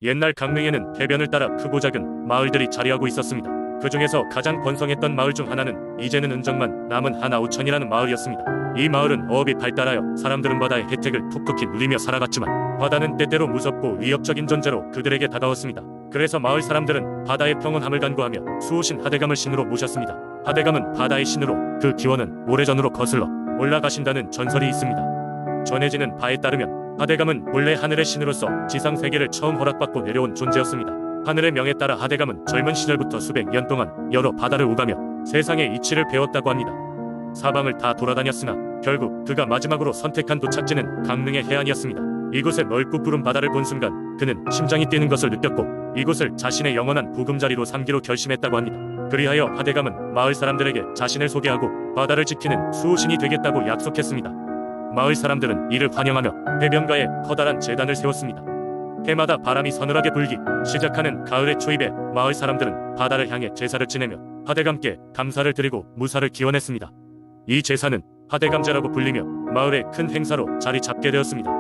옛날 강릉에는 해변을 따라 크고 작은 마을들이 자리하고 있었습니다. 그 중에서 가장 번성했던 마을 중 하나는 이제는 은정만 남은 하나오천이라는 마을이었습니다. 이 마을은 어업이 발달하여 사람들은 바다의 혜택을 톡톡히 누리며 살아갔지만 바다는 때때로 무섭고 위협적인 존재로 그들에게 다가왔습니다. 그래서 마을 사람들은 바다의 평온함을 간구하며 수호신 하대감을 신으로 모셨습니다. 하대감은 바다의 신으로 그 기원은 오래전으로 거슬러 올라가신다는 전설이 있습니다. 전해지는 바에 따르면 하대감은 원래 하늘의 신으로서 지상 세계를 처음 허락받고 내려온 존재였습니다. 하늘의 명에 따라 하대감은 젊은 시절부터 수백 년 동안 여러 바다를 오가며 세상의 이치를 배웠다고 합니다. 사방을 다 돌아다녔으나 결국 그가 마지막으로 선택한 도착지는 강릉의 해안이었습니다. 이곳의 넓고 푸른 바다를 본 순간 그는 심장이 뛰는 것을 느꼈고 이곳을 자신의 영원한 보금자리로 삼기로 결심했다고 합니다. 그리하여 하대감은 마을 사람들에게 자신을 소개하고 바다를 지키는 수호신이 되겠다고 약속했습니다. 마을 사람들은 이를 환영하며 해변가에 커다란 제단을 세웠습니다. 해마다 바람이 서늘하게 불기 시작하는 가을의 초입에 마을 사람들은 바다를 향해 제사를 지내며 하대감께 감사를 드리고 무사를 기원했습니다. 이 제사는 하대감제라고 불리며 마을의 큰 행사로 자리 잡게 되었습니다.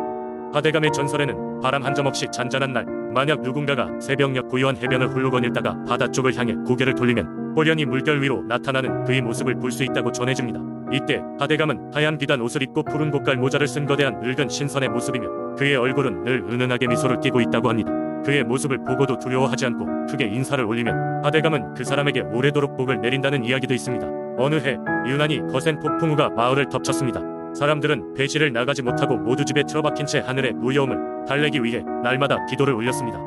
하대감의 전설에는 바람 한 점 없이 잔잔한 날 만약 누군가가 새벽녘 고요한 해변을 훌루거닐다가 바다 쪽을 향해 고개를 돌리면 호련히 물결 위로 나타나는 그의 모습을 볼 수 있다고 전해집니다. 이때 하대감은 하얀 비단 옷을 입고 푸른 고깔 모자를 쓴 거대한 늙은 신선의 모습이며 그의 얼굴은 늘 은은하게 미소를 띠고 있다고 합니다. 그의 모습을 보고도 두려워하지 않고 크게 인사를 올리면 하대감은 그 사람에게 오래도록 복을 내린다는 이야기도 있습니다. 어느 해 유난히 거센 폭풍우가 마을을 덮쳤습니다. 사람들은 배지를 나가지 못하고 모두 집에 틀어박힌 채 하늘의 무여움을 달래기 위해 날마다 기도를 올렸습니다.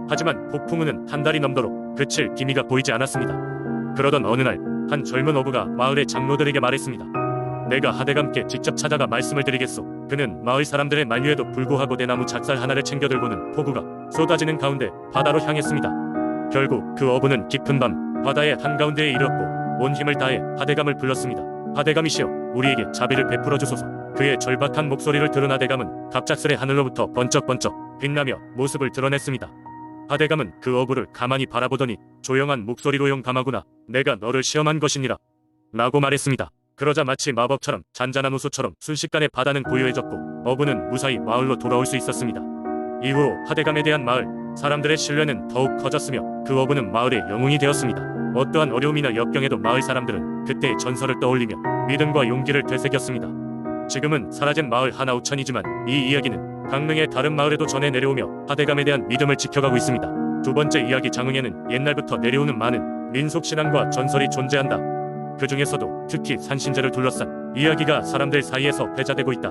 하지만 폭풍우는 한 달이 넘도록 그칠 기미가 보이지 않았습니다. 그러던 어느 날 한 젊은 어부가 마을의 장로들에게 말했습니다. 내가 하대감께 직접 찾아가 말씀을 드리겠소. 그는 마을 사람들의 만류에도 불구하고 대나무 작살 하나를 챙겨 들고는 폭우가 쏟아지는 가운데 바다로 향했습니다. 결국 그 어부는 깊은 밤 바다의 한가운데에 이르렀고 온 힘을 다해 하대감을 불렀습니다. 하대감이시여, 우리에게 자비를 베풀어 주소서. 그의 절박한 목소리를 들은 하대감은 갑작스레 하늘로부터 번쩍번쩍 빛나며 모습을 드러냈습니다. 하대감은 그 어부를 가만히 바라보더니 조용한 목소리로 용감하구나. 내가 너를 시험한 것이니라 라고 말했습니다. 그러자 마치 마법처럼 잔잔한 호수처럼 순식간에 바다는 고요해졌고 어부는 무사히 마을로 돌아올 수 있었습니다. 이후로 하대감에 대한 마을 사람들의 신뢰는 더욱 커졌으며 그 어부는 마을의 영웅이 되었습니다. 어떠한 어려움이나 역경에도 마을 사람들은 그때의 전설을 떠올리며 믿음과 용기를 되새겼습니다. 지금은 사라진 마을 하나오천이지만 이 이야기는 강릉의 다른 마을에도 전해 내려오며 하대감에 대한 믿음을 지켜가고 있습니다. 두 번째 이야기 장흥에는 옛날부터 내려오는 많은 민속신앙과 전설이 존재한다. 그 중에서도 특히 산신제를 둘러싼 이야기가 사람들 사이에서 회자되고 있다.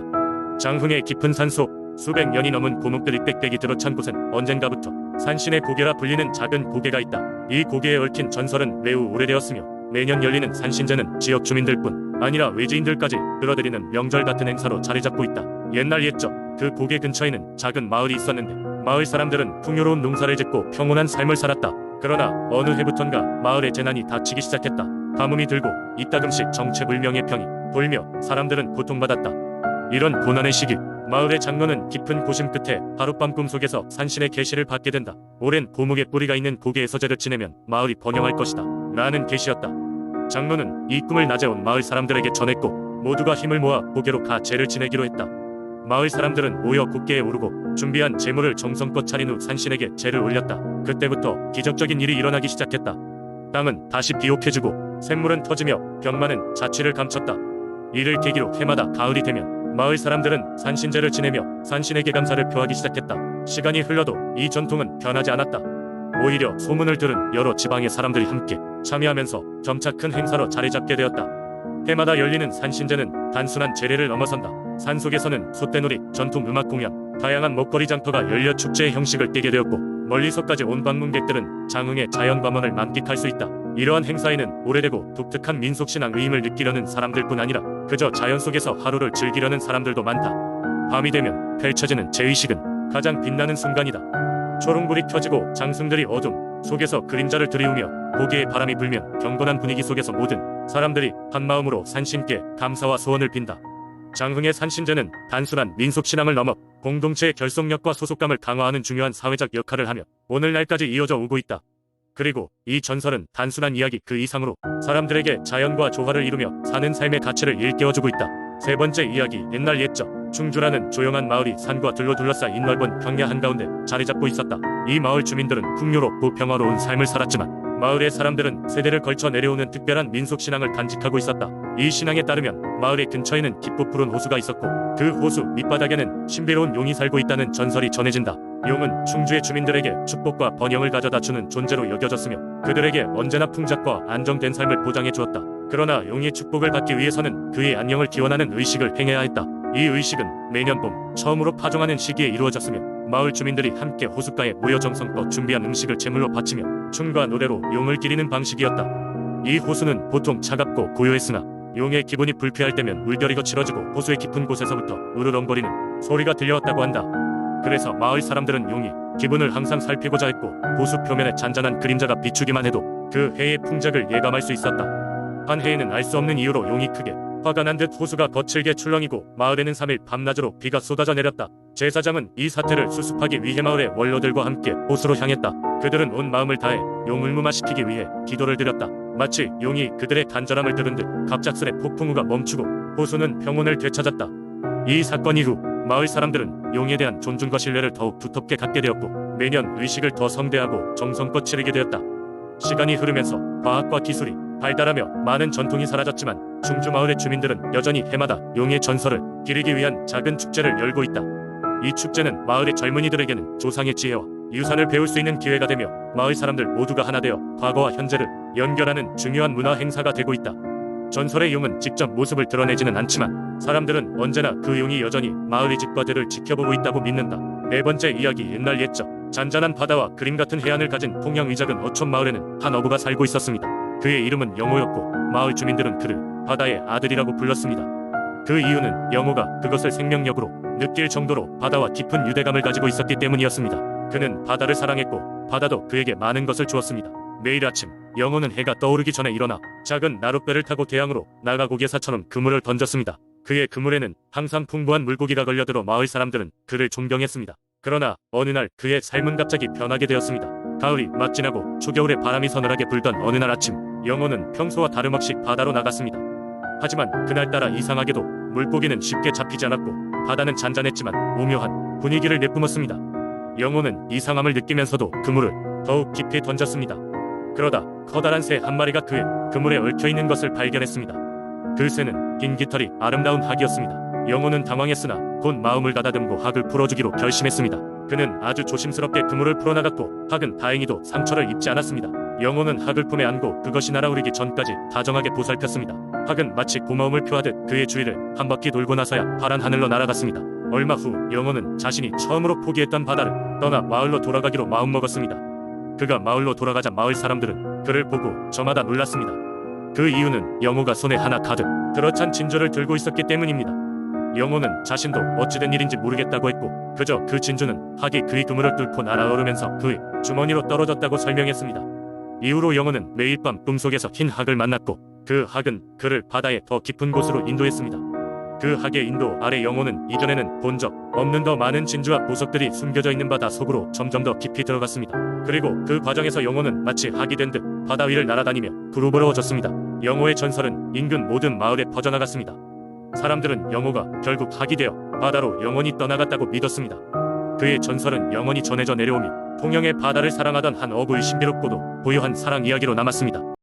장흥의 깊은 산속 수백 년이 넘은 고목들이 빽빽이 들어찬 곳엔 언젠가부터 산신의 고개라 불리는 작은 고개가 있다. 이 고개에 얽힌 전설은 매우 오래되었으며 매년 열리는 산신제는 지역 주민들뿐 아니라 외지인들까지 끌어들이는 명절 같은 행사로 자리잡고 있다. 옛날 옛적 그 고개 근처에는 작은 마을이 있었는데 마을 사람들은 풍요로운 농사를 짓고 평온한 삶을 살았다. 그러나 어느 해부턴가 마을의 재난이 닥치기 시작했다. 가뭄이 들고 이따금씩 정체불명의 병이 돌며 사람들은 고통받았다. 이런 고난의 시기 마을의 장로는 깊은 고심 끝에 하룻밤 꿈속에서 산신의 계시를 받게 된다. 오랜 고목의 뿌리가 있는 고개에 서재를 지내면 마을이 번영할 것이다 라는 계시였다. 장로는 이 꿈을 낮에 온 마을 사람들에게 전했고 모두가 힘을 모아 고개로 가 제를 지내기로 했다. 마을 사람들은 모여 곡계에 오르고 준비한 제물을 정성껏 차린 후 산신에게 제를 올렸다. 그때부터 기적적인 일이 일어나기 시작했다. 땅은 다시 비옥해지고 샘물은 터지며 병만은 자취를 감췄다. 이를 계기로 해마다 가을이 되면 마을 사람들은 산신제를 지내며 산신에게 감사를 표하기 시작했다. 시간이 흘러도 이 전통은 변하지 않았다. 오히려 소문을 들은 여러 지방의 사람들이 함께 참여하면서 점차 큰 행사로 자리잡게 되었다. 해마다 열리는 산신제는 단순한 제례를 넘어선다. 산속에서는 솥대놀이, 전통 음악 공연, 다양한 먹거리 장터가 열려 축제의 형식을 띠게 되었고 멀리서까지 온 방문객들은 장흥의 자연관원을 만끽할 수 있다. 이러한 행사에는 오래되고 독특한 민속신앙 의임을 느끼려는 사람들뿐 아니라 그저 자연 속에서 하루를 즐기려는 사람들도 많다. 밤이 되면 펼쳐지는 제의식은 가장 빛나는 순간이다. 초롱불이 켜지고 장승들이 어둠 속에서 그림자를 들이우며 고개에 바람이 불면 경건한 분위기 속에서 모든 사람들이 한마음으로 산신께 감사와 소원을 빈다. 장흥의 산신제는 단순한 민속신앙을 넘어 공동체의 결속력과 소속감을 강화하는 중요한 사회적 역할을 하며 오늘날까지 이어져 오고 있다. 그리고 이 전설은 단순한 이야기 그 이상으로 사람들에게 자연과 조화를 이루며 사는 삶의 가치를 일깨워주고 있다. 세 번째 이야기. 옛날 옛적 충주라는 조용한 마을이 산과 들로 둘러싸인 넓은 평야 한가운데 자리 잡고 있었다. 이 마을 주민들은 풍요롭고 평화로운 삶을 살았지만 마을의 사람들은 세대를 걸쳐 내려오는 특별한 민속신앙을 간직하고 있었다. 이 신앙에 따르면 마을의 근처에는 깊고 푸른 호수가 있었고 그 호수 밑바닥에는 신비로운 용이 살고 있다는 전설이 전해진다. 용은 충주의 주민들에게 축복과 번영을 가져다 주는 존재로 여겨졌으며 그들에게 언제나 풍작과 안정된 삶을 보장해 주었다. 그러나 용의 축복을 받기 위해서는 그의 안녕을 기원하는 의식을 행해야 했다. 이 의식은 매년 봄 처음으로 파종하는 시기에 이루어졌으며 마을 주민들이 함께 호숫가에 모여 정성껏 준비한 음식을 제물로 바치며 춤과 노래로 용을 기리는 방식이었다. 이 호수는 보통 차갑고 고요했으나 용의 기분이 불쾌할 때면 물결이 거칠어지고 호수의 깊은 곳에서부터 으르렁거리는 소리가 들려왔다고 한다. 그래서 마을 사람들은 용이 기분을 항상 살피고자 했고 호수 표면에 잔잔한 그림자가 비추기만 해도 그 해의 풍작을 예감할 수 있었다. 한 해에는 알 수 없는 이유로 용이 크게 화가 난 듯 호수가 거칠게 출렁이고 마을에는 3일 밤낮으로 비가 쏟아져 내렸다. 제사장은 이 사태를 수습하기 위해 마을의 원로들과 함께 호수로 향했다. 그들은 온 마음을 다해 용을 무마시키기 위해 기도를 드렸다. 마치 용이 그들의 간절함을 들은 듯 갑작스레 폭풍우가 멈추고 호수는 평온을 되찾았다. 이 사건 이후 마을 사람들은 용에 대한 존중과 신뢰를 더욱 두텁게 갖게 되었고 매년 의식을 더 성대하고 정성껏 치르게 되었다. 시간이 흐르면서 과학과 기술이 발달하며 많은 전통이 사라졌지만 충주 마을의 주민들은 여전히 해마다 용의 전설을 기리기 위한 작은 축제를 열고 있다. 이 축제는 마을의 젊은이들에게는 조상의 지혜와 유산을 배울 수 있는 기회가 되며 마을 사람들 모두가 하나 되어 과거와 현재를 연결하는 중요한 문화 행사가 되고 있다. 전설의 용은 직접 모습을 드러내지는 않지만 사람들은 언제나 그 용이 여전히 마을의 집과 들을 지켜보고 있다고 믿는다. 네 번째 이야기. 옛날 옛적 잔잔한 바다와 그림 같은 해안을 가진 통영의 작은 어촌 마을에는 한 어부가 살고 있었습니다. 그의 이름은 영호였고 마을 주민들은 그를 바다의 아들이라고 불렀습니다. 그 이유는 영호가 그것을 생명력으로 느낄 정도로 바다와 깊은 유대감을 가지고 있었기 때문이었습니다. 그는 바다를 사랑했고 바다도 그에게 많은 것을 주었습니다. 매일 아침 영호는 해가 떠오르기 전에 일어나 작은 나룻배를 타고 대양으로 나가 고개사처럼 그물을 던졌습니다. 그의 그물에는 항상 풍부한 물고기가 걸려들어 마을 사람들은 그를 존경했습니다. 그러나 어느 날 그의 삶은 갑자기 변하게 되었습니다. 가을이 막 지나고 초겨울에 바람이 서늘하게 불던 어느 날 아침 영호는 평소와 다름없이 바다로 나갔습니다. 하지만 그날따라 이상하게도 물고기는 쉽게 잡히지 않았고 바다는 잔잔했지만 오묘한 분위기를 내뿜었습니다. 영호는 이상함을 느끼면서도 그물을 더욱 깊이 던졌습니다. 그러다 커다란 새 한 마리가 그의 그물에 얽혀있는 것을 발견했습니다. 그 새는 긴 깃털이 아름다운 학이었습니다. 영호는 당황했으나 곧 마음을 가다듬고 학을 풀어주기로 결심했습니다. 그는 아주 조심스럽게 그물을 풀어나갔고 학은 다행히도 상처를 입지 않았습니다. 영호는 학을 품에 안고 그것이 날아오르기 전까지 다정하게 보살폈습니다. 학은 마치 고마움을 표하듯 그의 주위를 한 바퀴 돌고 나서야 파란 하늘로 날아갔습니다. 얼마 후 영호는 자신이 처음으로 포기했던 바다를 떠나 마을로 돌아가기로 마음먹었습니다. 그가 마을로 돌아가자 마을 사람들은 그를 보고 저마다 놀랐습니다. 그 이유는 영호가 손에 하나 가득 들어찬 진주를 들고 있었기 때문입니다. 영호는 자신도 어찌된 일인지 모르겠다고 했고 그저 그 진주는 학이 그의 그물을 뚫고 날아오르면서 그의 주머니로 떨어졌다고 설명했습니다. 이후로 영호는 매일 밤 꿈속에서 흰 학을 만났고 그 학은 그를 바다의 더 깊은 곳으로 인도했습니다. 그 학의 인도 아래 영호는 이전에는 본 적 없는 더 많은 진주와 보석들이 숨겨져 있는 바다 속으로 점점 더 깊이 들어갔습니다. 그리고 그 과정에서 영호는 마치 학이 된 듯 바다 위를 날아다니며 부르부러워졌습니다. 영호의 전설은 인근 모든 마을에 퍼져나갔습니다. 사람들은 영호가 결국 학이 되어 바다로 영원히 떠나갔다고 믿었습니다. 그의 전설은 영원히 전해져 내려오며 통영의 바다를 사랑하던 한 어부의 신비롭고도 고요한 사랑 이야기로 남았습니다.